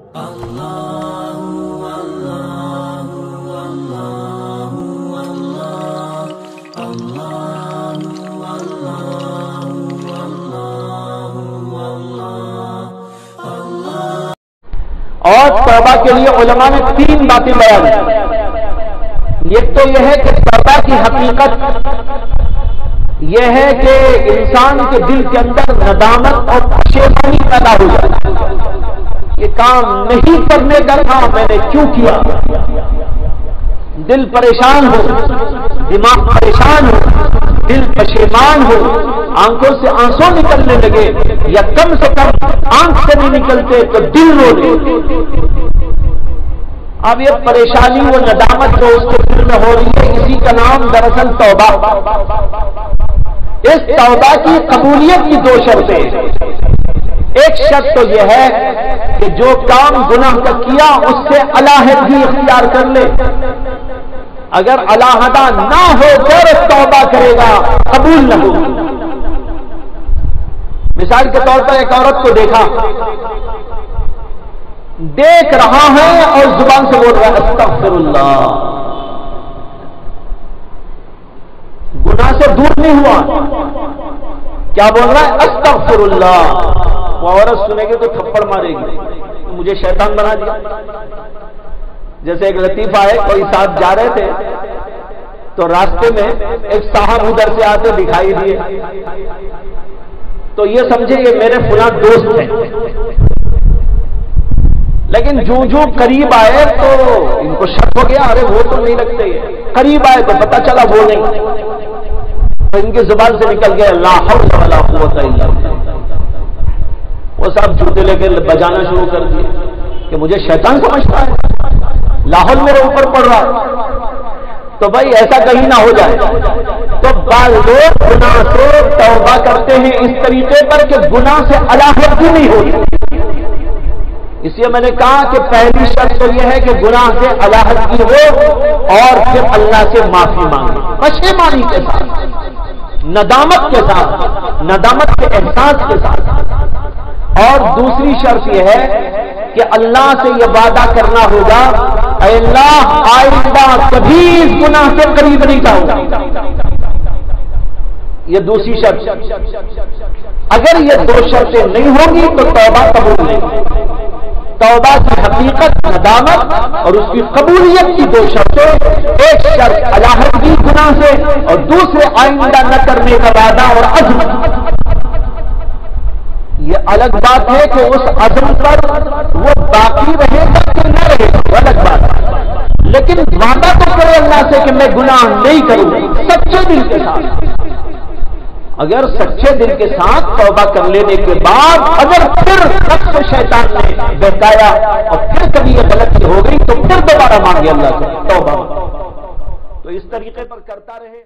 اور توبہ کے لیے علماء نے 3 باتیں بیان کی۔ ایک تو یہ ہے کہ توبہ کی حقیقت یہ ہے کہ انسان کے دل کے اندر ندامت اور پشیمانی پیدا ہو جائے، یہ کام نہیں کرنے کا تھا، میں نے کیوں کیا۔ دل پریشان ہو، دماغ پریشان ہو، دل پشیمان ہو، آنکھوں سے آنسو نکلنے لگے یا کم سے کم آنکھ سے نہیں نکلتے تو دل رو لے۔ اب یہ پریشانی و ندامت جو اس کے دل میں ہو رہی ہے، اسی کا نام دراصل توبہ۔ اس توبہ کی قبولیت کی 2 شرطیں۔ ایک شرط تو یہ ہے کہ جو کام گناہ کا کیا اس سے علیحدگی اختیار کر لے، اگر علیحدہ نہ ہو تو توبہ کرے گا، قبول نہ ہو۔ مثال کے طور پر ایک عورت کو دیکھا، دیکھ رہا ہے اور زبان سے بول رہا ہے استغفر اللہ، گناہ سے دور نہیں ہوا، کیا بول رہا ہے استغفر اللہ۔ وہ عورت سنے گی تو تھپڑ مارے گی، مجھے شیطان بنا دیا۔ جیسے ایک لطیفہ ہے، کوئی ساتھ جا رہے تھے تو راستے میں ایک صاحب ادھر سے آتے دکھائی دیے، تو یہ سمجھے یہ میرے فلاں دوست ہیں، لیکن جو قریب آئے تو ان کو شک ہو گیا، ارے وہ تو نہیں لگتے، قریب آئے تو پتہ چلا وہ نہیں، تو ان کی زبان سے نکل گیا لا حول ولا قوت الا باللہ۔ وہ صاحب جوتے لے کے بجانا شروع کر دیے کہ مجھے شیطان سمجھتا ہے، لاہور میرے اوپر پڑ رہا۔ تو بھائی ایسا کہیں نہ ہو جائے۔ تو بعض لوگ گناہ سے توبہ کرتے ہیں اس طریقے پر کہ گناہ سے علیحدگی نہیں ہوتی۔ اس لیے میں نے کہا کہ پہلی شرط تو یہ ہے کہ گناہ سے علیحدگی ہو اور پھر اللہ سے معافی مانگے، پشیمانی کے ساتھ، ندامت کے ساتھ، ندامت کے احساس کے ساتھ۔ اور دوسری شرط یہ ہے کہ اللہ سے یہ وعدہ کرنا ہوگا، اے اللہ آئندہ کبھی اس گناہ کے قریب نہیں جاؤں گا۔ یہ دوسری شرط۔ اگر یہ 2 شرطیں نہیں ہوں گی تو توبہ قبول نہیں۔ توبہ کی حقیقت ندامت اور اس کی قبولیت کی 2 شرطیں، ایک شرط علیحدگی گناہ سے اور دوسرے آئندہ نہ کرنے کا وعدہ اور عزم۔ یہ الگ بات ہے کہ اس عزم پر وہ باقی رہے گا کہ نہ رہے گا، وہ الگ بات ہے، لیکن وعدہ تو کرے اللہ سے کہ میں گناہ نہیں کروں گا سچے دل کے ساتھ۔ اگر سچے دل کے ساتھ توبہ کر لینے کے بعد اگر پھر نفس شیطان نے بہکایا اور پھر کبھی یہ غلطی ہو گئی تو پھر دوبارہ مانگے اللہ سے توبہ، تو اس طریقے پر کرتا رہے۔